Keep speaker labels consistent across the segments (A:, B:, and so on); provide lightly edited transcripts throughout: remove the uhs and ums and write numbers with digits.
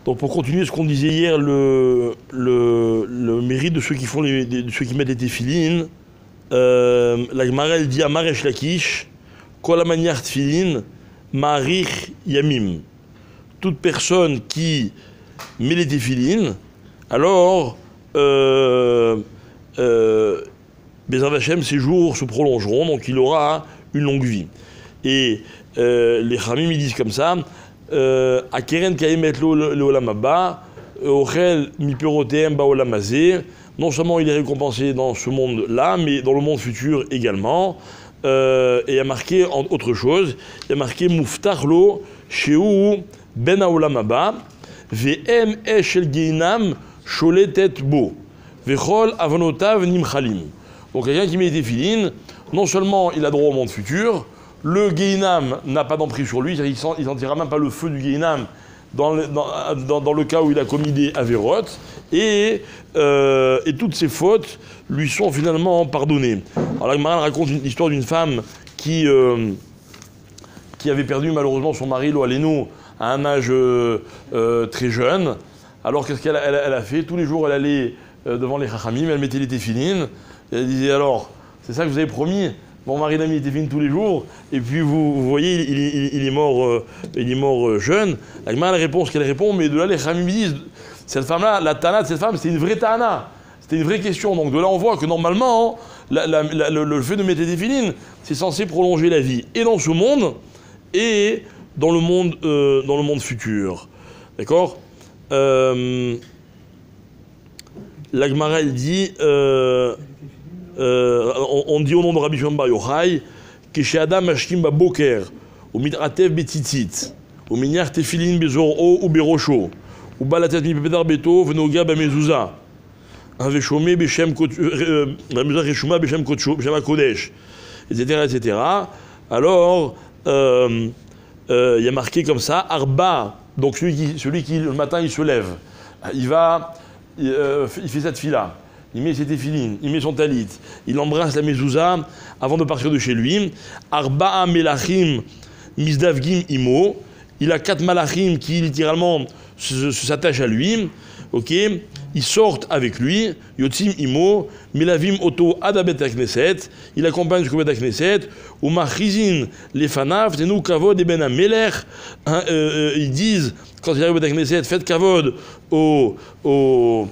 A: Donc pour continuer ce qu'on disait hier, le mérite de ceux qui font de ceux qui mettent les téfilines, la Gemara elle dit Amar Resh Lakish, Kol Amaniach Tfilin, Ma'arich Yamim. Toute personne qui met les téfilines, alors Bezrat Hashem, ses jours se prolongeront, donc il aura une longue vie. Et les Chamim ils disent comme ça, Akeren Kaemet Leolam Haba, Ochel Miperotem Baolam Hazeh. Non seulement il est récompensé dans ce monde-là, mais dans le monde futur également. Et il y a marqué autre chose, il y a marqué Muftach Lo Sheu Ben Haolam Haba, Ve'em Eshel Geinam Sholetet Bo, Vechol Avonotav Nimchalim. Donc quelqu'un qui met des téfilines, non seulement il a droit au monde futur, le Geinam n'a pas d'emprise sur lui, il ne sentira même pas le feu du Geinam dans le cas où il a commis des avérotes, et toutes ses fautes lui sont finalement pardonnées. Alors la Gemara raconte l'histoire d'une femme qui avait perdu malheureusement son mari, Lo Aleno, à un âge très jeune. Alors qu'est-ce qu'elle a fait? Tous les jours elle allait devant les Chachamim, elle mettait les téfilines, et elle disait alors, c'est ça que vous avez promis? Mon mari n'a mis les téfilines tous les jours, et puis vous voyez, il est mort jeune. La Gemara, la réponse qu'elle répond, mais de là les Chachamim disent, cette femme-là, la Tana de cette femme, c'était une vraie Tana. C'était une vraie question. Donc de là on voit que normalement, le fait de mettre les téfilines, c'est censé prolonger la vie, et dans ce monde, et dans le monde futur. D'accord? La Gemara, elle dit, on dit au nom de Rabbi Shimon Bar Yochai, que chez Adam Mashkim Baboker, ou Mitratev Betitzit, ou Minyar Tefilin Bezoro ou Berosho, ou Balatet Mipedar Beto, Venoga Bamezouza, Veshome Beshem Reshuma Beshem Kodesh, etc., etc. Alors, il y a marqué comme ça, Arba, donc celui qui le matin il se lève, il fait cette fila, il met ses téfilines, il met son talit, il embrasse la mezouza avant de partir de chez lui. Arba'a melachim misdavgim imo, il a 4 malachim qui littéralement s'attachent à lui, ok, ils sortent avec lui, yotzim imo, milavim oto adabet akneset, il accompagne jusqu'au bet akneset, ou machrizin lefanav, tenu kavod et ben amelech, ils disent, quand il arrive au bet akneset, faites kavod au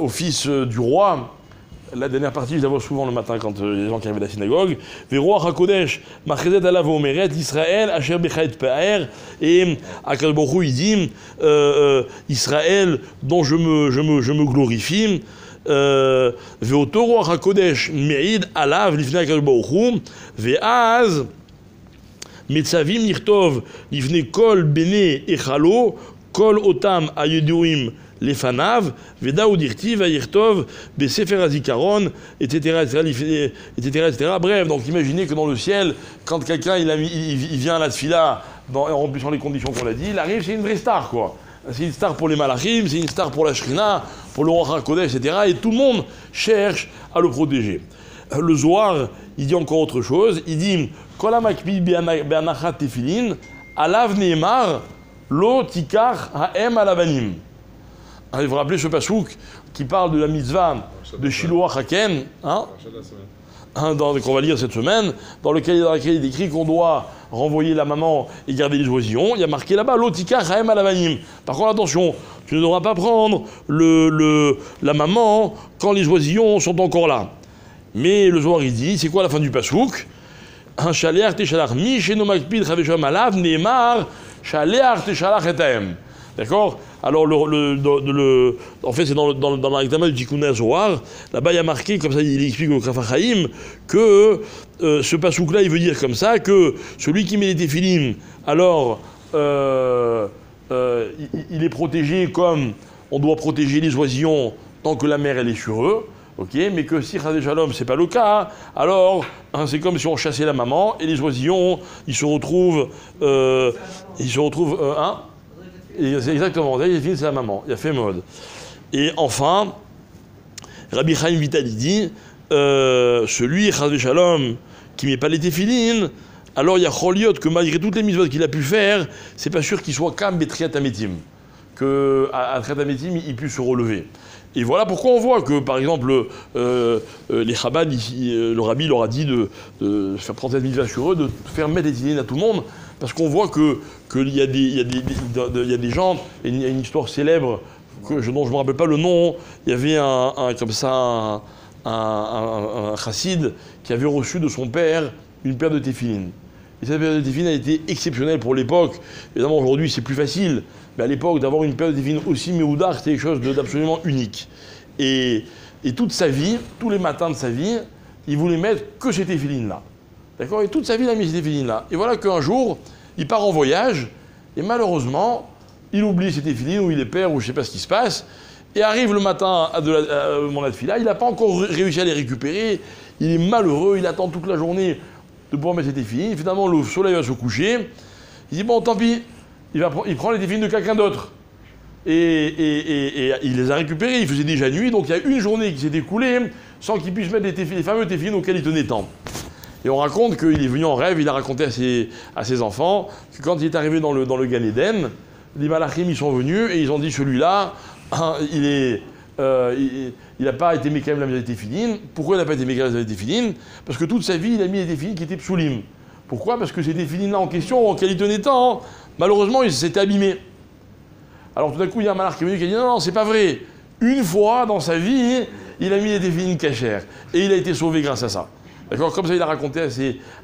A: fils du roi. La dernière partie, je la vois souvent le matin quand les gens qui arrivent à la synagogue. Veroach HaKodesh, Machezet Alav Omeret, Israël, Asher Bechaet Pa'er, et Akadosh Baruch Hu, il dit, Israël, dont je me glorifie, Veoto Roach HaKodesh, Me'id Alav, Lifnei Akadosh Baruch Hu, Ve'az, Metzavim Nirtov, Lifnei Kol Bene Echalo, Kol Otam Ayeduim, les fanav, Veda ou Dirtiv, Ayirtov, Besefer Azikaron, etc., etc. Bref, donc imaginez que dans le ciel, quand quelqu'un il vient à la tfila, en remplissant les conditions qu'on a dit, il arrive, c'est une vraie star, quoi. C'est une star pour les malachim, c'est une star pour la Shrina, pour le Ruach HaKodesh, etc. Et tout le monde cherche à le protéger. Le Zohar, il dit encore autre chose, il dit Kol hamakpid be'anachat tefilin, alav ne'emar, lo tikach ha'em alavanim. Vous vous rappelez ce pasouk qui parle de la mitzvah de Shiloach Haken, qu'on va lire cette semaine, dans lequel il est écrit qu'on doit renvoyer la maman et garder les oisillons. Il y a marqué là-bas l'otika chaem alavanim. Par contre, attention, tu ne devras pas prendre la maman quand les oisillons sont encore là. Mais le Zohar il dit, c'est quoi la fin du pasouk? Un shaleach teshalach mi sheno makpid chavesham alav neemar shaleach teshalach etaem. D'accord? Alors, en fait, c'est dans l'examen du Tikkun Zohar, là-bas, il y a marqué, comme ça, il explique au Kaf HaChaim, que ce pasouk-là, il veut dire comme ça, que celui qui met les téfilines, alors, il est protégé comme on doit protéger les oisillons tant que la mère, elle est sur eux, ok, mais que si Chadé Shalom, c'est pas le cas, alors, c'est comme si on chassait la maman, et les oisillons, ils se retrouvent, c'est exactement, c'est la maman, il a fait mode. Et enfin, Rabbi Chaim Vital dit, celui, Chadé Shalom, qui met pas les téfilines, alors il y a Choliot que malgré toutes les mitzvot qu'il a pu faire, c'est pas sûr qu'il soit Kam Betriat Ametim, qu'à Triat Ametim, il puisse se relever. Et voilà pourquoi on voit que, par exemple, les Chabad, le Rabbi leur a dit de faire prendre cette mitzvah sur eux, de faire mettre des tefilines à tout le monde, parce qu'on voit qu'il y a des gens, et il y a une histoire célèbre, dont je ne me rappelle pas le nom, il y avait un chassid qui avait reçu de son père une paire de tefilines. Et cette paire de tefilines a été exceptionnelle pour l'époque. Évidemment, aujourd'hui, c'est plus facile. Mais à l'époque, d'avoir une paire de tefilines aussi méoudar, c'était quelque chose d'absolument unique. Et toute sa vie, tous les matins de sa vie, il voulait mettre que ces tefilines-là. D'accord? Et toute sa vie, il a mis ces tefilines-là. Et voilà qu'un jour, il part en voyage, et malheureusement, il oublie ses tefilines, ou il les perd, ou je ne sais pas ce qui se passe. Et arrive le matin à mon atfila, il n'a pas encore réussi à les récupérer. Il est malheureux, il attend toute la journée de pouvoir mettre ses tefilines. Finalement, le soleil va se coucher. Il dit, bon, tant pis, il prend les tefilines de quelqu'un d'autre. Et il les a récupérés, il faisait déjà nuit, donc il y a une journée qui s'est écoulée sans qu'il puisse mettre les fameux tefilines auxquels il tenait tant. Et on raconte qu'il est venu en rêve, il a raconté à ses enfants que quand il est arrivé dans le Gan Eden, les malachim ils sont venus et ils ont dit, celui-là, il n'a pas été mécanique la mise des tefilines. Pourquoi il n'a pas été mécanique la mise des tefilines? Parce que toute sa vie, il a mis des tefilines qui étaient psoulim. Pourquoi? Parce que ces tefilines-là en question, auxquelles il tenait tant, malheureusement, ils s'étaient abîmés. Alors tout d'un coup, il y a un malach qui est venu qui a dit, non, non, c'est pas vrai. Une fois dans sa vie, il a mis des tefilines cachères. Et il a été sauvé grâce à ça. D'accord? Comme ça, il a raconté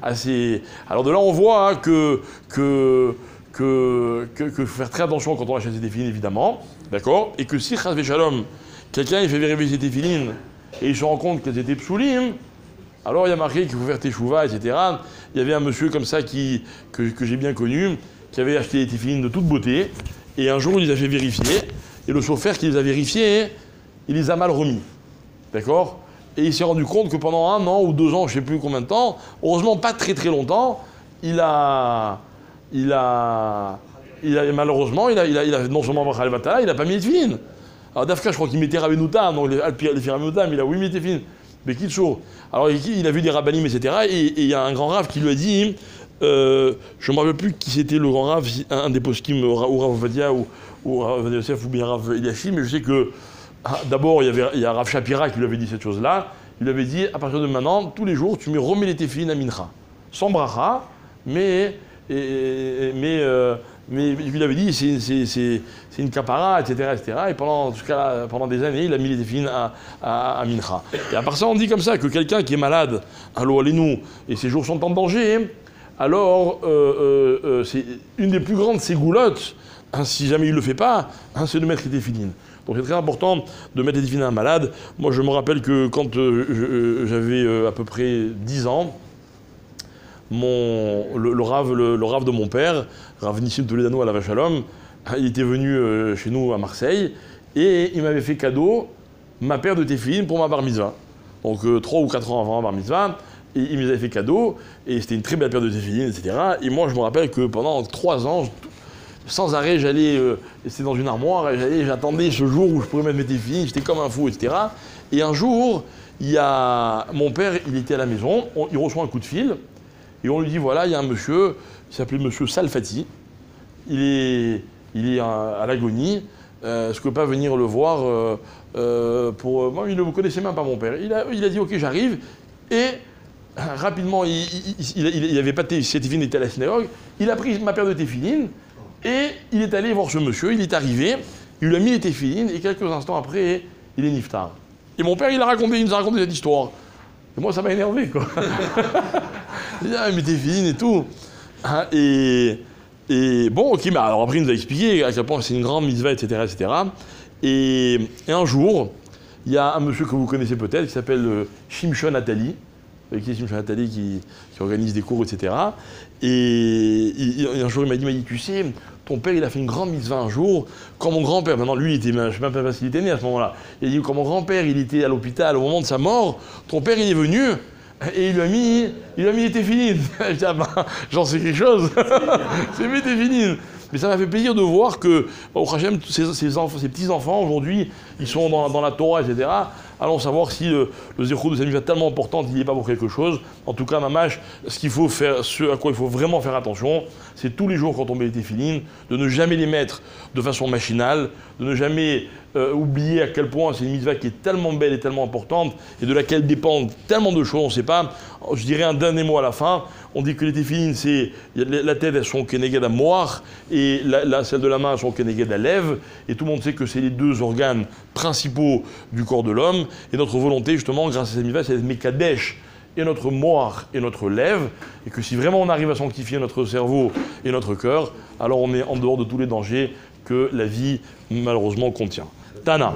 A: assez... Alors de là, on voit hein, que faut faire très attention quand on achète ses tefilines, évidemment. D'accord? Et que si, chas v'shalom, quelqu'un il fait vérifier ses tefilines et il se rend compte qu'elles étaient psoulim, alors il y a marqué qu'il faut faire teshuva, etc. Il y avait un monsieur comme ça que j'ai bien connu, qui avait acheté des tefilines de toute beauté, et un jour il les a fait vérifier, et le chauffeur qui les a vérifiés, il les a mal remis. D'accord? Et il s'est rendu compte que pendant 1 an ou 2 ans, je ne sais plus combien de temps, heureusement pas très très longtemps, malheureusement, il a non seulement il n'a pas mis de tefilines. Alors Dafka, je crois qu'il mettait Rabbenoutam, donc les Rabbenoutam, il a oui mis de tefilines. Mais qui chaud. Alors il a vu des rabbanim, etc. Et il y a un grand rave qui lui a dit, je ne me rappelle plus qui c'était le grand rave, un des poskim, ou Rav Ovadia, ou Rav Yosef, ou bien Rav Eliashim, mais je sais que d'abord il y a Rav Shapira qui lui avait dit cette chose-là. Il lui avait dit, à partir de maintenant, tous les jours, tu remets les tefilines à mincha. Sans bracha, mais il avait dit c'est une capara, etc., etc. Et pendant des années, il a mis les tefilines à mincha. Et à part ça, on dit comme ça que quelqu'un qui est malade, allo allez-nous, et ses jours sont en danger, alors c'est une des plus grandes ségoulottes, hein, si jamais il ne le fait pas, hein, c'est de mettre les tefilines. Donc c'est très important de mettre les tefilines à un malade. Moi, je me rappelle que quand j'avais à peu près 10 ans, le rave de mon père, Rav Nissim Toledano à la Vachalom, il était venu chez nous à Marseille et il m'avait fait cadeau ma paire de tefilines pour ma bar mitzvah. Donc 3 ou 4 ans avant ma bar mitzvah, et il me avait fait cadeau et c'était une très belle paire de tefilines, etc. Et moi je me rappelle que pendant 3 ans, sans arrêt, j'allais, c'était dans une armoire, et j'attendais ce jour où je pourrais mettre mes tefilines, j'étais comme un fou, etc. Et un jour, mon père, il était à la maison, il reçoit un coup de fil. Et on lui dit, voilà, il y a un monsieur, il s'appelait monsieur Salfati, il est à l'agonie, est-ce que pas venir le voir moi, il ne me connaissait même pas, mon père. Il a dit, ok, j'arrive, et rapidement, il avait pas ses tefilines, il était à la synagogue, il a pris ma paire de tefilines, et il est allé voir ce monsieur, il est arrivé, il lui a mis les tefilines, et quelques instants après, il est niftar. Et mon père, il nous a raconté cette histoire. Et moi, ça m'a énervé, quoi. Il dit, ah, mais tefilines et tout. Hein, et bon, ok, mais alors après, il nous a expliqué à quel point c'est une grande mitzvah, etc., etc. Et un jour, il y a un monsieur que vous connaissez peut-être, qui s'appelle Shimshon Atali, qui est Shimshon Atali, qui organise des cours, etc. Et un jour, il m'a dit, tu sais, ton père, il a fait une grande mitzvah un jour, quand mon grand-père, maintenant lui, je ne sais même pas s'il était né à ce moment-là, il a dit, quand mon grand-père, il était à l'hôpital au moment de sa mort, ton père, il est venu, et il lui a mis les tefilines. Je dis, ah ben, j'en sais quelque chose, c'est mes tefilines. Mais ça m'a fait plaisir de voir que, au Hachem, ces petits-enfants, aujourd'hui, ils sont dans la Torah, etc. allons savoir si le zéro de cette mitzvah tellement importante, il n'est pas pour quelque chose. En tout cas, mamash, ce à quoi il faut vraiment faire attention, c'est tous les jours quand on met les téfilines, de ne jamais les mettre de façon machinale, de ne jamais oublier à quel point c'est une mitzvah qui est tellement belle et tellement importante et de laquelle dépendent tellement de choses, on ne sait pas. Je dirais un dernier mot à la fin. On dit que les téfilines, la tête, elles sont keneged à moire et celle de la main, elles sont keneged à lèvres. Et tout le monde sait que c'est les deux organes principaux du corps de l'homme. Et notre volonté, justement, grâce à cette mitzvah, c'est d'être mekadesh et notre moire et notre lèvre. Et que si vraiment on arrive à sanctifier notre cerveau et notre cœur, alors on est en dehors de tous les dangers que la vie, malheureusement, contient. Tana.